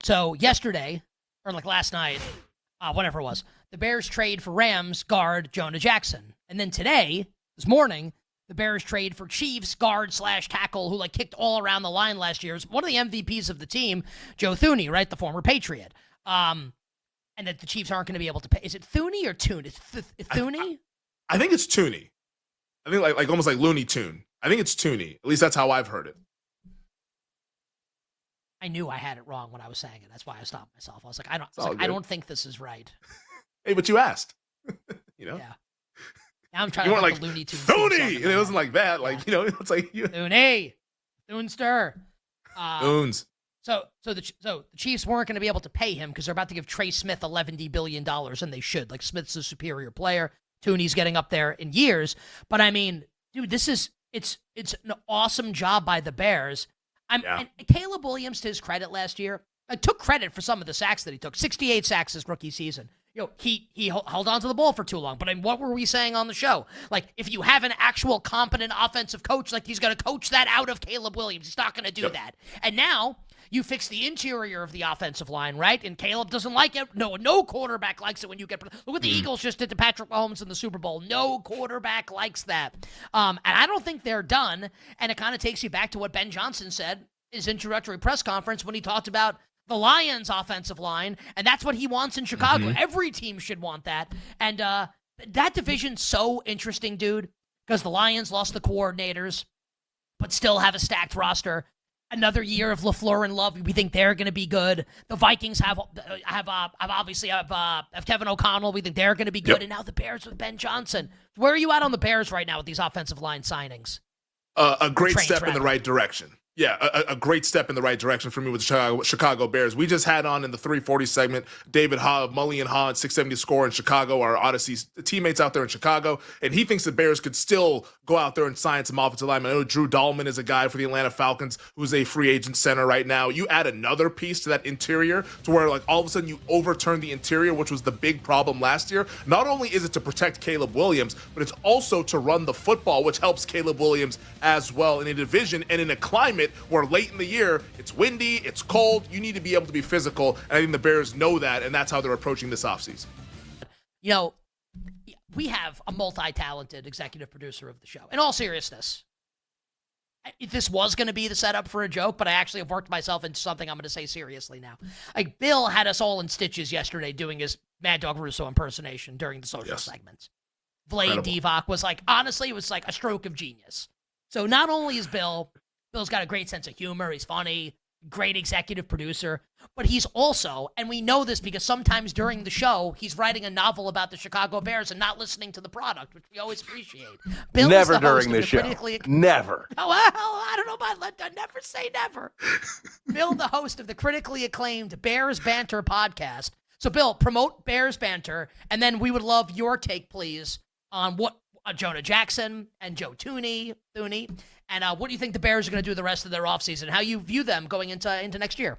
So yesterday, or like last night, whatever it was, the Bears trade for Rams guard Jonah Jackson. And then today, this morning, the Bears trade for Chiefs guard / tackle who like kicked all around the line last year. It was one of the MVPs of the team, Joe Thuney, right? The former Patriot. And that the Chiefs aren't going to be able to pay. Is it Thuney or Toon? It's Thuney? I think it's Tooney. I think like almost like Looney Tune. I think it's Tooney. At least that's how I've heard it. I knew I had it wrong when I was saying it. That's why I stopped myself. I was like, I don't think this is right. Hey, but you asked. Yeah. Now I'm trying to like the Looney Tunes. Thuney! And it wasn't like that. Like, it's like Thuney. Thunster. Thunes. So the Chiefs weren't going to be able to pay him because they're about to give Trey Smith $11 billion, and they should. Like, Smith's a superior player. Tooney's getting up there in years. But, I mean, dude, it's an awesome job by the Bears. And Caleb Williams, to his credit last year, took credit for some of the sacks that he took. 68 sacks his rookie season. He held on to the ball for too long. But what were we saying on the show? Like, if you have an actual competent offensive coach, like, he's going to coach that out of Caleb Williams. He's not going to do that. And now you fix the interior of the offensive line, right? And Caleb doesn't like it. No quarterback likes it when you get... Look what the Eagles just did to Patrick Mahomes in the Super Bowl. No quarterback likes that. And I don't think they're done. And it kind of takes you back to what Ben Johnson said in his introductory press conference when he talked about the Lions' offensive line, and that's what he wants in Chicago. Every team should want that. And that division's so interesting, dude, because the Lions lost the coordinators, but still have a stacked roster. Another year of LaFleur and Love. We think they're going to be good. The Vikings have Kevin O'Connell. We think they're going to be good. Yep. And now the Bears with Ben Johnson. Where are you at on the Bears right now with these offensive line signings? A great step in the right direction. Yeah, a great step in the right direction for me with the Chicago Bears. We just had on in the 340 segment David Ha of Mully and Ha at 670 Score in Chicago, our Odyssey teammates out there in Chicago, and he thinks the Bears could still go out there and sign some offensive linemen. I know Drew Dahlman is a guy for the Atlanta Falcons who's a free agent center right now. You add another piece to that interior to where like all of a sudden you overturn the interior, which was the big problem last year. Not only is it to protect Caleb Williams, but it's also to run the football, which helps Caleb Williams as well in a division and in a climate where late in the year, it's windy, it's cold, you need to be able to be physical, and I think the Bears know that, and that's how they're approaching this offseason. We have a multi-talented executive producer of the show. In all seriousness, this was going to be the setup for a joke, but I actually have worked myself into something I'm going to say seriously now. Like, Bill had us all in stitches yesterday doing his Mad Dog Russo impersonation during the social segments. Vlade Divac was like, honestly, it was like a stroke of genius. So not only is Bill's got a great sense of humor, he's funny, great executive producer, but he's also, and we know this because sometimes during the show, he's writing a novel about the Chicago Bears and not listening to the product, which we always appreciate. Bill never during the show. Never. Oh, well, I don't know about never say never. Bill, the host of the critically acclaimed Bears Banter podcast. So, Bill, promote Bears Banter, and then we would love your take, please, on what Jonah Jackson and Joe Thuney, and what do you think the Bears are going to do the rest of their offseason? How you view them going into next year?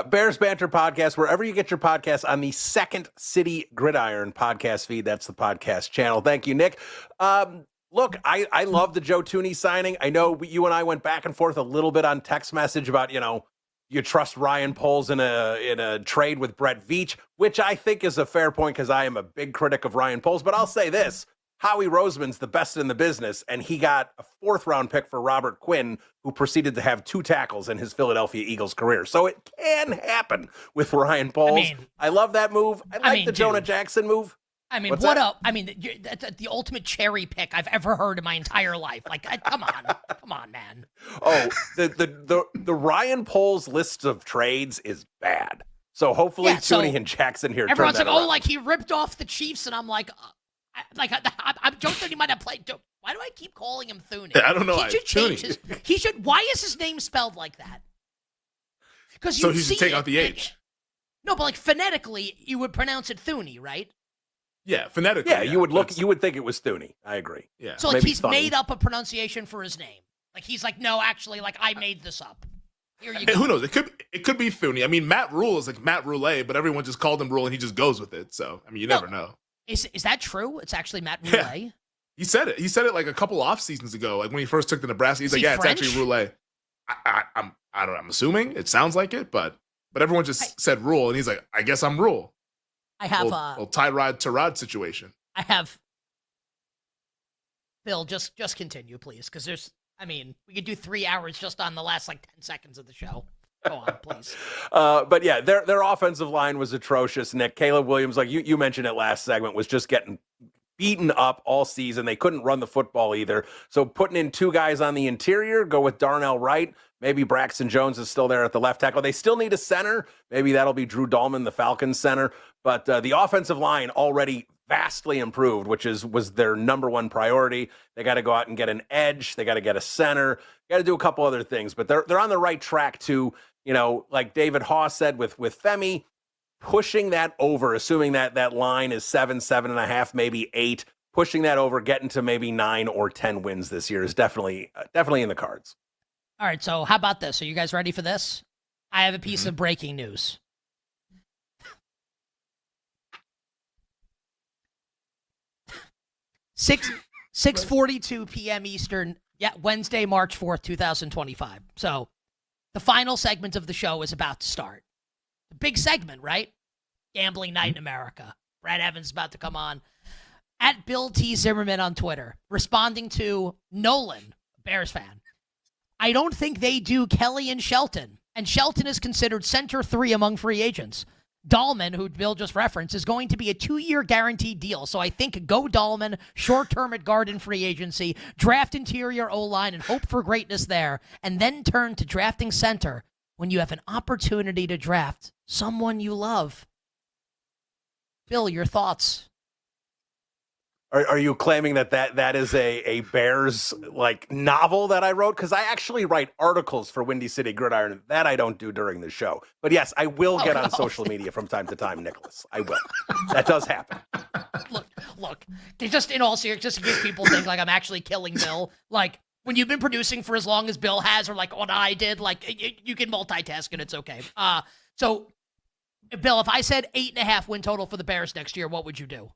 Bears Banter Podcast, wherever you get your podcasts on the Second City Gridiron podcast feed. That's the podcast channel. Thank you, Nick. Look, I love the Joe Thuney signing. I know you and I went back and forth a little bit on text message about, you trust Ryan Poles in a trade with Brett Veach, which I think is a fair point because I am a big critic of Ryan Poles. But I'll say this. Howie Roseman's the best in the business, and he got a 4th-round pick for Robert Quinn, who proceeded to have 2 tackles in his Philadelphia Eagles career. So it can happen with Ryan Poles. I love that move. I like the Jonah Jackson move. That's the ultimate cherry pick I've ever heard in my entire life. Like, come on, man. Oh, the Ryan Poles list of trades is bad. So hopefully Thuney and Jackson here. Everyone's like, around. like he ripped off the Chiefs, and I'm like. I'm Joe Thuney might have played. Why do I keep calling him Thuney? I don't know. He should change his. He should. Why is his name spelled like that? Because he should take out the H. No, but like phonetically, you would pronounce it Thuney, right? Yeah, phonetically. Yeah, you would look. You would think it was Thuney. I agree. Yeah. So like he's made up a pronunciation for his name. Like he's like, no, actually, like I made this up. Here you go. Who knows? It could be Thuney. I mean, Matt Rule is like Matt Roulette, but everyone just called him Rule, and he just goes with it. So you never know. Is that true? It's actually Matt Roulette? Yeah. He said it. He said it like a couple off seasons ago, like when he first took the Nebraska. He's like, yeah, French? It's actually Roulette. I'm assuming it sounds like it, but But everyone just said Rule, and he's like, I guess I'm Rule. I have a Tyrod to Rod situation. I have Bill, just continue, please, because we could do 3 hours just on the last 10 seconds of the show. Go on, please. But yeah, their offensive line was atrocious, Nick. Caleb Williams, like you mentioned it last segment, was just getting beaten up all season. They couldn't run the football either. So putting in 2 guys on the interior, go with Darnell Wright. Maybe Braxton Jones is still there at the left tackle. They still need a center. Maybe that'll be Drew Dahlman, the Falcons center. But the offensive line already vastly improved, which was their number one priority. They got to go out and get an edge. They got to get a center. Got to do a couple other things. But they're on the right track to, like David Haas said with Femi, pushing that over, assuming that line is 7.5, maybe 8, pushing that over, getting to maybe 9 or 10 wins this year is definitely in the cards. All right, so how about this? Are you guys ready for this? I have a piece of breaking news. Six 6:42 p.m. Eastern, Wednesday, March 4th, 2025. So the final segment of the show is about to start. The big segment, right? Gambling Night in America. Brad Evans is about to come on. At Bill T. Zimmerman on Twitter, responding to Nolan, a Bears fan. I don't think they do Kelly and Shelton. And Shelton is considered center 3 among free agents. Dahlman, who Bill just referenced, is going to be a 2-year guaranteed deal. So I think go Dahlman, short-term at guard in free agency, draft interior O-line and hope for greatness there, and then turn to drafting center when you have an opportunity to draft someone you love. Bill, your thoughts? Are you claiming that is a Bears novel that I wrote? Because I actually write articles for Windy City Gridiron. That I don't do during the show. But yes, I will get on social media from time to time, Nicholas. I will. That does happen. Look. Just in all seriousness, just in case people think I'm actually killing Bill. When you've been producing for as long as Bill has, or what I did, you can multitask and it's okay. So, Bill, if I said 8.5 win total for the Bears next year, what would you do?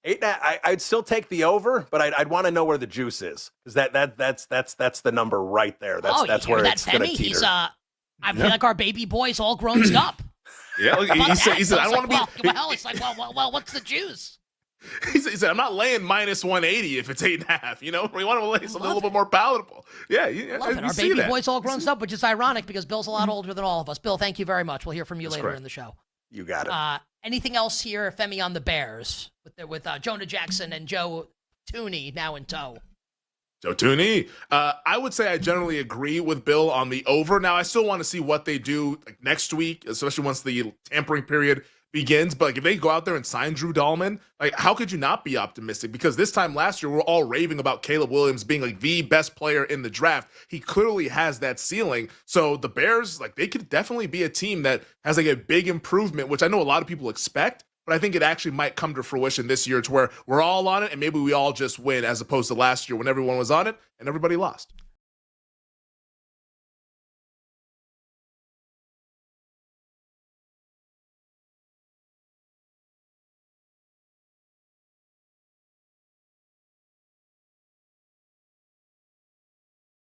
8.5. I'd still take the over, but I'd want to know where the juice is, because that's the number right there. That's where it's going to teeter. I feel like our baby boy's all grown up. Yeah, he said I don't want to be. Well, it's well, what's the juice? He said I'm not laying minus 180 if it's 8.5. We want to lay something a little bit more palatable. Yeah, love it. Our baby boy's all grown up, which is ironic because Bill's a lot older than all of us. Bill, thank you very much. We'll hear from you later in the show. You got it. Anything else here, Femi, on the Bears with Jonah Jackson and Joe Thuney now in tow? Joe Thuney. I would say I generally agree with Bill on the over. Now, I still want to see what they do next week, especially once the tampering period begins. But if they go out there and sign Drew Dahlman, how could you not be optimistic? Because this time last year, we're all raving about Caleb Williams being the best player in the draft. He clearly has that ceiling. So the Bears, they could definitely be a team that has a big improvement, which I know a lot of people expect. But I think it actually might come to fruition this year to where we're all on it and maybe we all just win, as opposed to last year when everyone was on it and everybody lost.